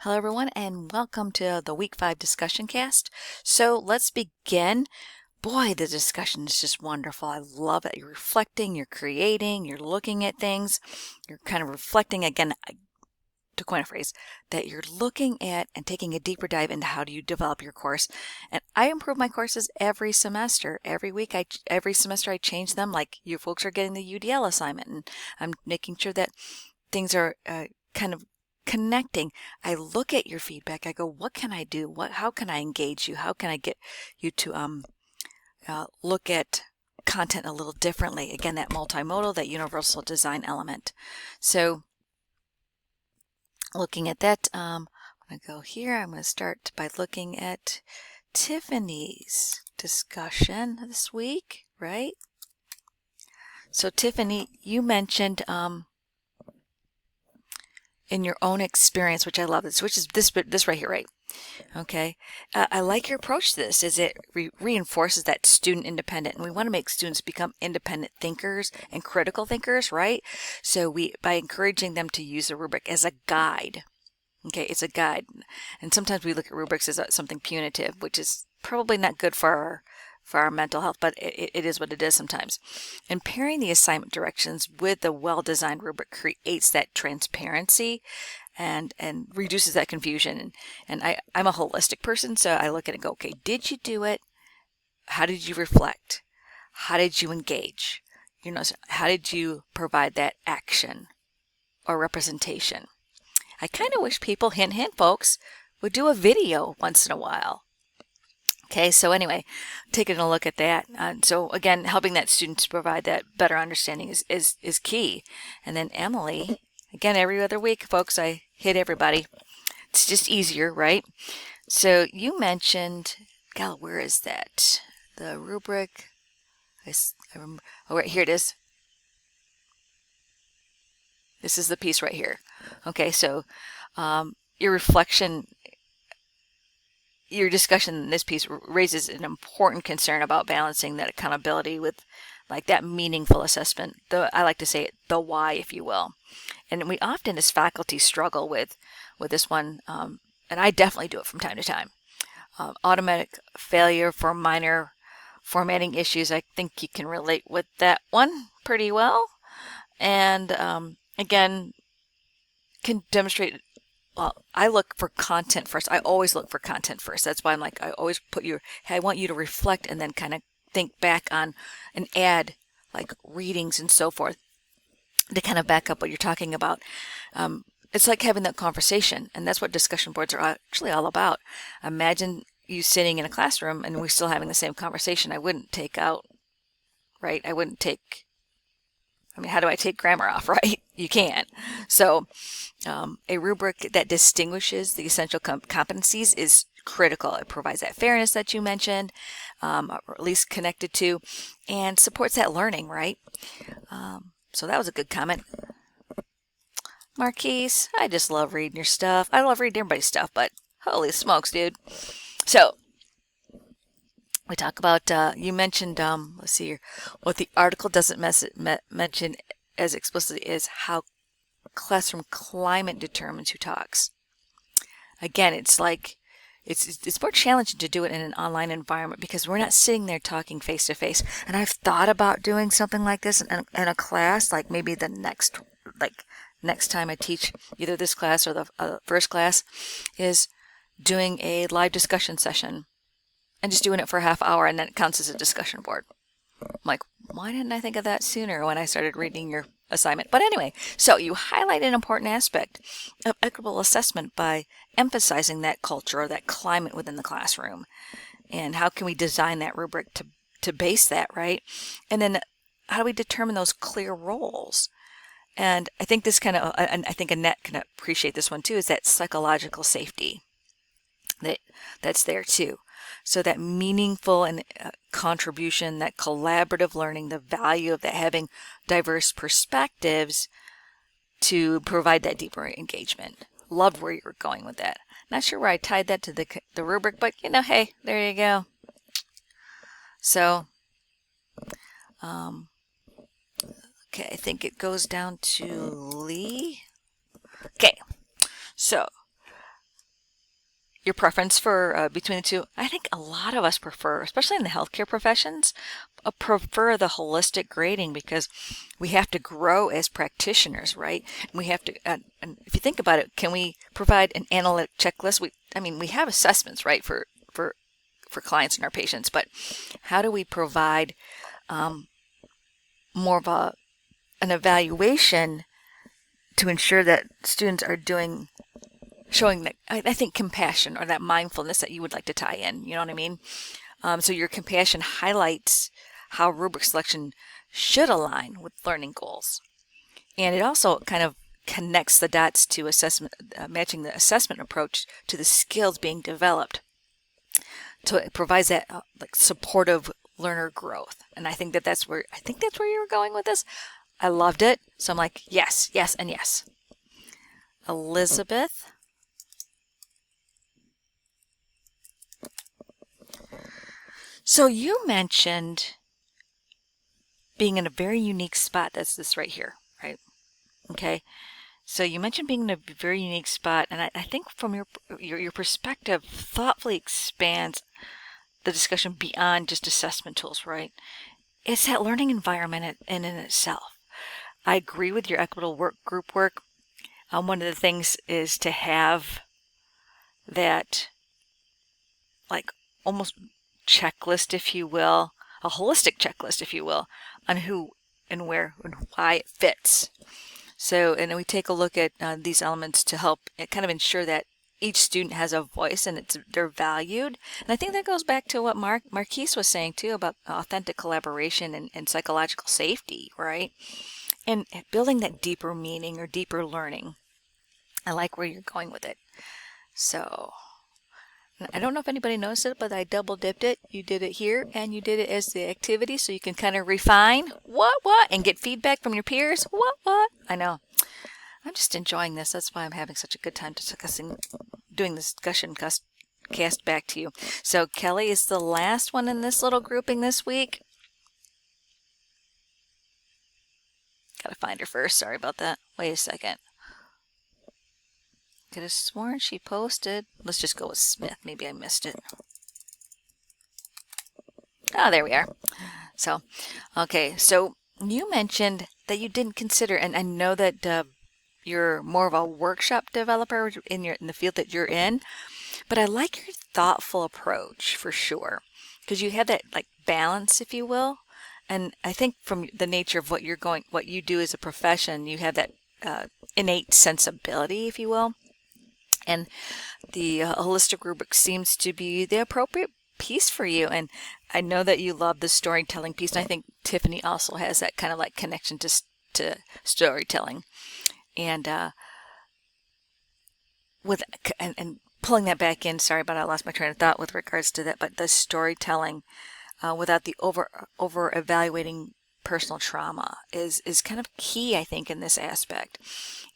Hello, everyone, and welcome to the Week 5 discussion cast. So let's begin. Boy, the discussion is just wonderful. I love it. You're reflecting, you're creating, you're looking at things, you're kind of reflecting again, to coin a phrase, that you're looking at and taking a deeper dive into how do you develop your course. And I improve my courses every semester. Every week, every semester, I change them. Like you folks are getting the UDL assignment, and I'm making sure that things are kind of connecting. I look at your feedback. I go, what can I do? How can I engage you? How can I get you to look at content a little differently? Again, that multimodal, that universal design element. So looking at that, I'm going to go here. I'm going to start by looking at Tiffany's discussion this week, right? So Tiffany, you mentioned in your own experience, which I love this, which is this right here, right? Okay. I like your approach to this, is it reinforces that student independent, and we want to make students become independent thinkers and critical thinkers, right? So by encouraging them to use a rubric as a guide. Okay, it's a guide. And sometimes we look at rubrics as something punitive, which is probably not good for our mental health, but it is what it is sometimes. And pairing the assignment directions with the well-designed rubric creates that transparency and reduces that confusion. And I'm a holistic person, so I look at it and go, okay, did you do it? How did you reflect? How did you engage? How did you provide that action or representation? I kind of wish people, hint, hint, folks, would do a video once in a while. Okay, so anyway, taking a look at that. So again, helping that student to provide that better understanding is key. And then Emily, again, every other week, folks, I hit everybody. It's just easier, right? So you mentioned, gal, where is that? The rubric. I remember. Oh, right here it is. This is the piece right here. Okay, so your reflection, your discussion in this piece raises an important concern about balancing that accountability with like that meaningful assessment. I like to say it, the why, if you will. And we often as faculty struggle with this one, and I definitely do it from time to time. Automatic failure for minor formatting issues. I think you can relate with that one pretty well. And again, can demonstrate. Well, I look for content first. I always look for content first. That's why I'm like, I always put hey, I want you to reflect and then kind of think back on and add like readings and so forth to kind of back up what you're talking about. It's like having that conversation, and that's what discussion boards are actually all about. Imagine you sitting in a classroom and we're still having the same conversation. I wouldn't take out, right? I mean, how do I take grammar off, right? You can't. So a rubric that distinguishes the essential competencies is critical. It provides that fairness that you mentioned, or at least connected to, and supports that learning, right? So that was a good comment. Marquise, I just love reading your stuff. I love reading everybody's stuff, but holy smokes, dude. So we talk about, you mentioned, let's see here, what the article doesn't mention as explicitly is how classroom climate determines who talks. Again, it's like, it's more challenging to do it in an online environment because we're not sitting there talking face to face. And I've thought about doing something like this in a class, like maybe the next time I teach either this class or the first class, is doing a live discussion session and just doing it for a half hour, and then it counts as a discussion board. I'm like, why didn't I think of that sooner when I started reading your assignment? But anyway, so you highlight an important aspect of equitable assessment by emphasizing that culture or that climate within the classroom. And how can we design that rubric to base that, right? And then how do we determine those clear roles? And I think this kind of, and I think Annette can appreciate this one too, is that psychological safety that's there too. So that meaningful and contribution, that collaborative learning, the value of that having diverse perspectives to provide that deeper engagement. Loved where you were going with that. Not sure where I tied that to the rubric, but hey, there you go. So, okay, I think it goes down to Lee. Okay, so your preference for between the two. I think a lot of us prefer, especially in the healthcare professions, prefer the holistic grading because we have to grow as practitioners, right? We have to, and if you think about it, can we provide an analytic checklist? We have assessments, right, for clients and our patients, but how do we provide more of an evaluation to ensure that students are showing that, I think, compassion or that mindfulness that you would like to tie in, you know what I mean? So your compassion highlights how rubric selection should align with learning goals. And it also kind of connects the dots to assessment, matching the assessment approach to the skills being developed. So it provides that like supportive learner growth. And I think that's where you were going with this. I loved it. So I'm like, yes, yes, and yes. Elizabeth. So you mentioned being in a very unique spot. That's this right here, right? Okay. So you mentioned being in a very unique spot, and I think from your perspective, thoughtfully expands the discussion beyond just assessment tools, right? It's that learning environment in itself. I agree with your equitable group work. One of the things is to have that, like, almost checklist, if you will, a holistic checklist, if you will, on who and where and why it fits. So, and then we take a look at these elements to help kind of ensure that each student has a voice and they're valued. And I think that goes back to what Marquise was saying too about authentic collaboration and psychological safety, right? And building that deeper meaning or deeper learning. I like where you're going with it. So, I don't know if anybody noticed it, but I double dipped it. You did it here and you did it as the activity so you can kind of refine what, and get feedback from your peers. What. I know. I'm just enjoying this. That's why I'm having such a good time doing this discussion cast back to you. So Kelly is the last one in this little grouping this week. Gotta find her first. Sorry about that. Wait a second. Could have sworn she posted. Let's just go with Smith. Maybe I missed it. Oh, there we are. So, okay. So you mentioned that you didn't consider, and I know that you're more of a workshop developer in the field that you're in, but I like your thoughtful approach for sure, because you have that like balance, if you will. And I think from the nature of what you do as a profession, you have that innate sensibility, if you will. And the holistic rubric seems to be the appropriate piece for you. And I know that you love the storytelling piece. And I think Tiffany also has that kind of like connection to storytelling. And and pulling that back in, sorry, but I lost my train of thought with regards to that. But the storytelling without the over evaluating personal trauma is kind of key, I think, in this aspect,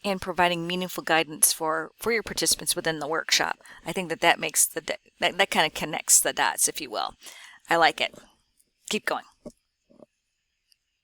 and providing meaningful guidance for your participants within the workshop. I think that makes that kind of connects the dots, if you will. I like it. Keep going.